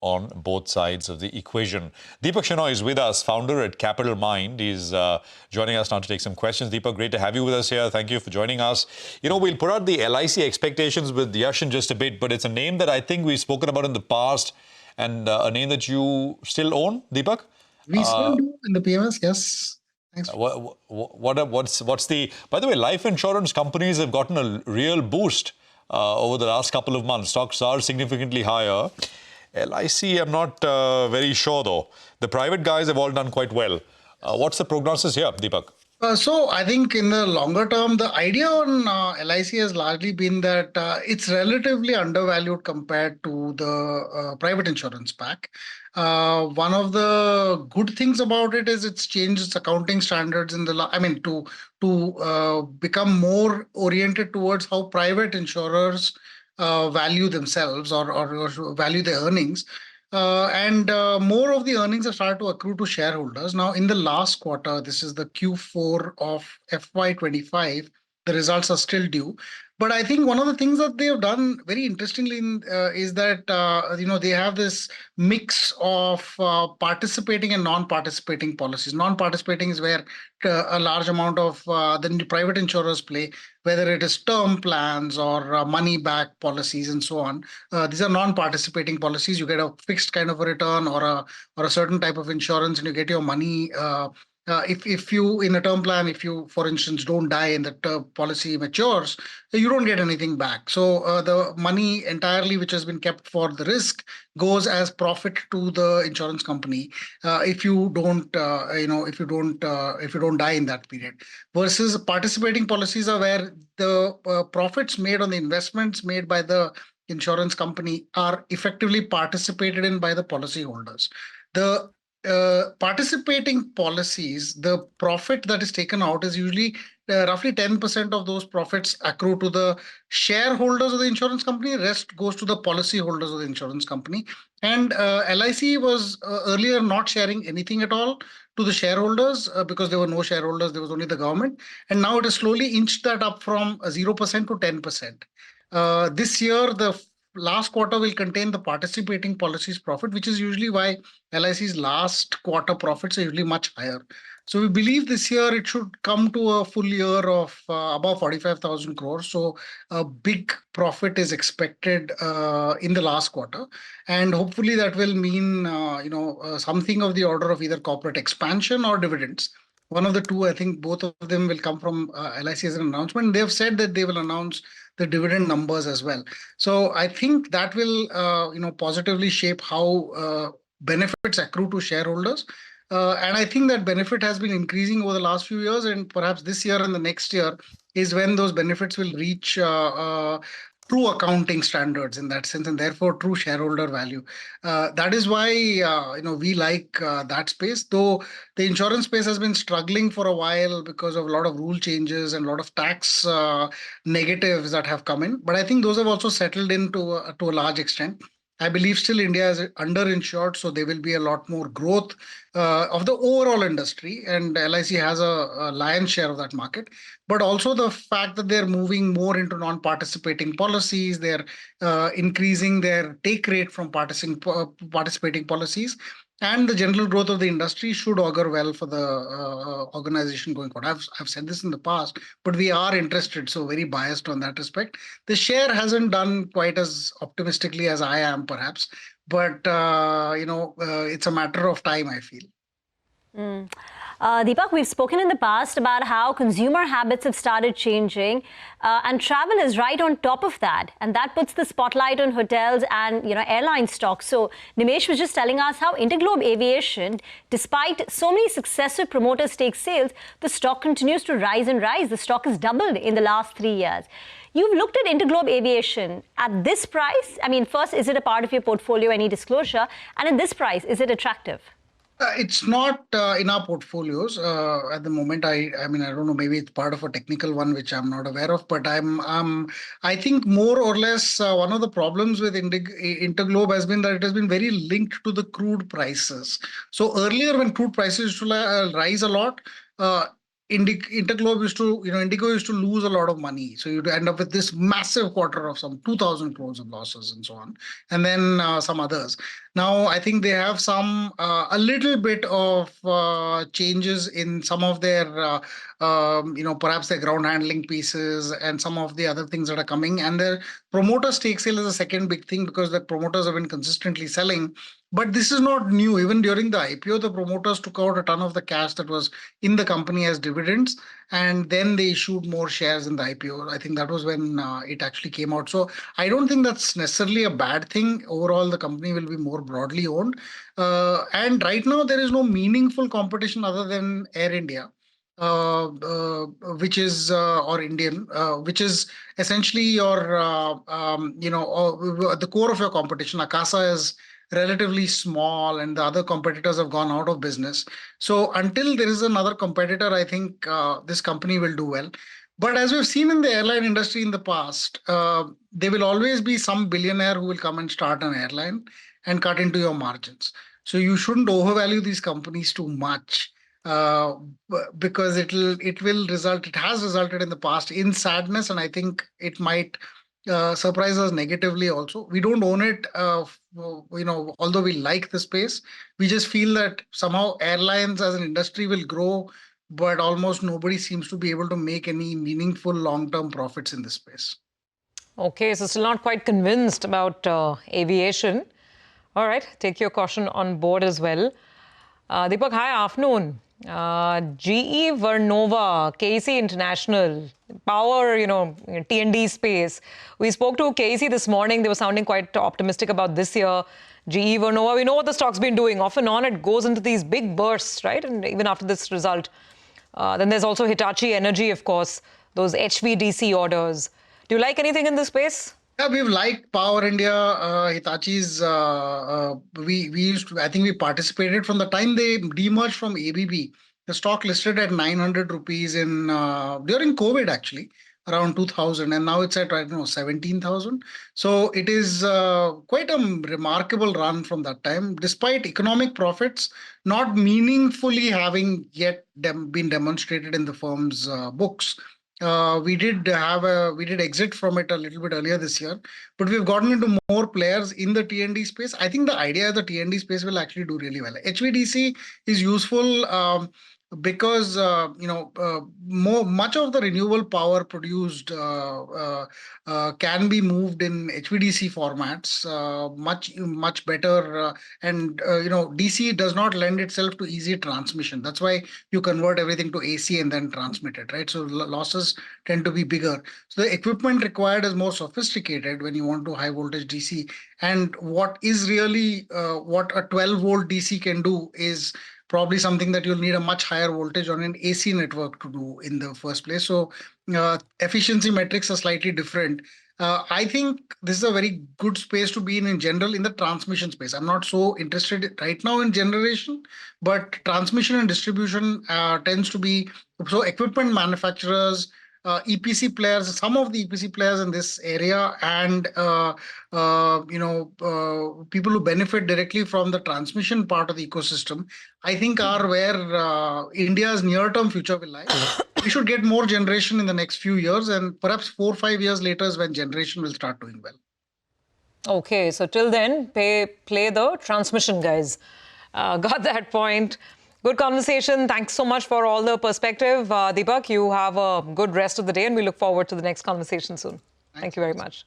on both sides of the equation. Deepak Shenoy is with us, founder at Capitalmind. He's joining us now to take some questions. Deepak, great to have you with us here. Thank you for joining us. You know, we'll put out the LIC expectations with Yash in just a bit, but it's a name that I think we've spoken about in the past and a name that you still own, Deepak? We still do in the PMS, yes. Thanks. What's the... By the way, life insurance companies have gotten a real boost over the last couple of months. Stocks are significantly higher. LIC, I'm not very sure, though. The private guys have all done quite well. What's the prognosis here, Deepak? So I think in the longer term, the idea on LIC has largely been that it's relatively undervalued compared to the private insurance pack. One of the good things about it is it's changed its accounting standards in the to become more oriented towards how private insurers value themselves or value their earnings. And more of the earnings have started to accrue to shareholders. Now, in the last quarter, this is the Q4 of FY25, the results are still due. But I think one of the things that they have done very interestingly is that, they have this mix of participating and non-participating policies. Non-participating is where a large amount of the private insurers play, whether it is term plans or money-back policies and so on. These are non-participating policies. You get a fixed kind of a return or a certain type of insurance, and you get your money. If you, in a term plan, if you, for instance, don't die and the policy matures, you don't get anything back. So the money entirely which has been kept for the risk goes as profit to the insurance company if you don't die in that period. Versus participating policies are where the profits made on the investments made by the insurance company are effectively participated in by the policyholders. The participating policies, the profit that is taken out is usually roughly 10% of those profits accrue to the shareholders of the insurance company. Rest goes to the policyholders of the insurance company. And LIC was earlier not sharing anything at all to the shareholders because there were no shareholders. There was only the government. And now it has slowly inched that up from 0% to 10%. This year, the last quarter will contain the participating policies profit, which is usually why LIC's last quarter profits are usually much higher. So we believe this year it should come to a full year of above 45,000 crores. So a big profit is expected in the last quarter. And hopefully that will mean, something of the order of either corporate expansion or dividends. One of the two, I think both of them will come from LIC as an announcement. They've said that they will announce the dividend numbers as well. So I think that will, positively shape how benefits accrue to shareholders. And I think that benefit has been increasing over the last few years, and perhaps this year and the next year is when those benefits will reach true accounting standards in that sense, and therefore true shareholder value. That is why we like that space. Though the insurance space has been struggling for a while because of a lot of rule changes and a lot of tax negatives that have come in, but I think those have also settled in to a large extent. I believe still India is underinsured, so there will be a lot more growth of the overall industry, and LIC has a lion's share of that market. But also the fact that they're moving more into non-participating policies, they're increasing their take rate from participating policies, and the general growth of the industry should augur well for the organization going forward. I've said this in the past, but we are interested, so very biased on that respect. The share hasn't done quite as optimistically as I am, perhaps, but it's a matter of time, I feel. Deepak, we've spoken in the past about how consumer habits have started changing, and travel is right on top of that. And that puts the spotlight on hotels and, airline stocks. So Nimesh was just telling us how Interglobe Aviation, despite so many successive promoter stake sales, the stock continues to rise and rise. The stock has doubled in the last 3 years. You've looked at Interglobe Aviation at this price. I mean, first, is it a part of your portfolio, any disclosure? And at this price, is it attractive? It's not in our portfolios at the moment. I don't know. Maybe it's part of a technical one which I'm not aware of. But I think more or less one of the problems with Interglobe has been that it has been very linked to the crude prices. So earlier, when crude prices used to rise a lot, Interglobe Indigo used to lose a lot of money. So you'd end up with this massive quarter of some 2,000 crores of losses and so on. And then some others. Now, I think they have a little bit of changes in some of their, perhaps their ground handling pieces and some of the other things that are coming. And their promoter stake sale is a second big thing because the promoters have been consistently selling. But this is not new. Even during the IPO, the promoters took out a ton of the cash that was in the company as dividends, and then they issued more shares in the IPO. I think that was when it actually came out. So I don't think that's necessarily a bad thing. Overall, the company will be more broadly owned. And right now, there is no meaningful competition other than Air India. Which is or Indian, which is essentially your the core of your competition. Akasa is relatively small, and the other competitors have gone out of business. So until there is another competitor, I think this company will do well. But as we've seen in the airline industry in the past, there will always be some billionaire who will come and start an airline and cut into your margins. So you shouldn't overvalue these companies too much. Because it has resulted in the past in sadness, and I think it might surprise us negatively also. We don't own it, although we like the space. We just feel that somehow airlines as an industry will grow, but almost nobody seems to be able to make any meaningful long-term profits in this space. Okay, so still not quite convinced about aviation. All right, take your caution on board as well. Deepak, hi, afternoon. GE Vernova, KC International, power, T&D space. We spoke to KC this morning. They were sounding quite optimistic about this year. GE Vernova, we know what the stock's been doing. Off and on, it goes into these big bursts, right? And even after this result. Then there's also Hitachi Energy, of course, those HVDC orders. Do you like anything in this space? Yeah, we've liked Power India, Hitachi's. I think we participated from the time they demerged from ABB. The stock listed at 900 rupees during COVID, actually, around 2000. And now it's at, 17,000. So it is quite a remarkable run from that time, despite economic profits not meaningfully having yet been demonstrated in the firm's books. We did exit from it a little bit earlier this year, but we've gotten into more players in the T&D space. I think the idea of the T&D space will actually do really well. HVDC is useful because much of the renewable power produced can be moved in HVDC formats much better, and DC does not lend itself to easy transmission. That's why you convert everything to AC and then transmit it, right? So losses tend to be bigger. So the equipment required is more sophisticated when you want to high voltage DC. And what is really what a 12-volt DC can do is probably something that you'll need a much higher voltage on an AC network to do in the first place. So efficiency metrics are slightly different. I think this is a very good space to be in general in the transmission space. I'm not so interested right now in generation, but transmission and distribution tends to be, so equipment manufacturers, EPC players, some of the EPC players in this area, and people who benefit directly from the transmission part of the ecosystem, I think are where India's near-term future will lie. We should get more generation in the next few years, and perhaps 4 or 5 years later is when generation will start doing well. Okay, so till then, play the transmission, guys. Got that point. Good conversation. Thanks so much for all the perspective. Deepak, you have a good rest of the day, and we look forward to the next conversation soon. Thank you very much.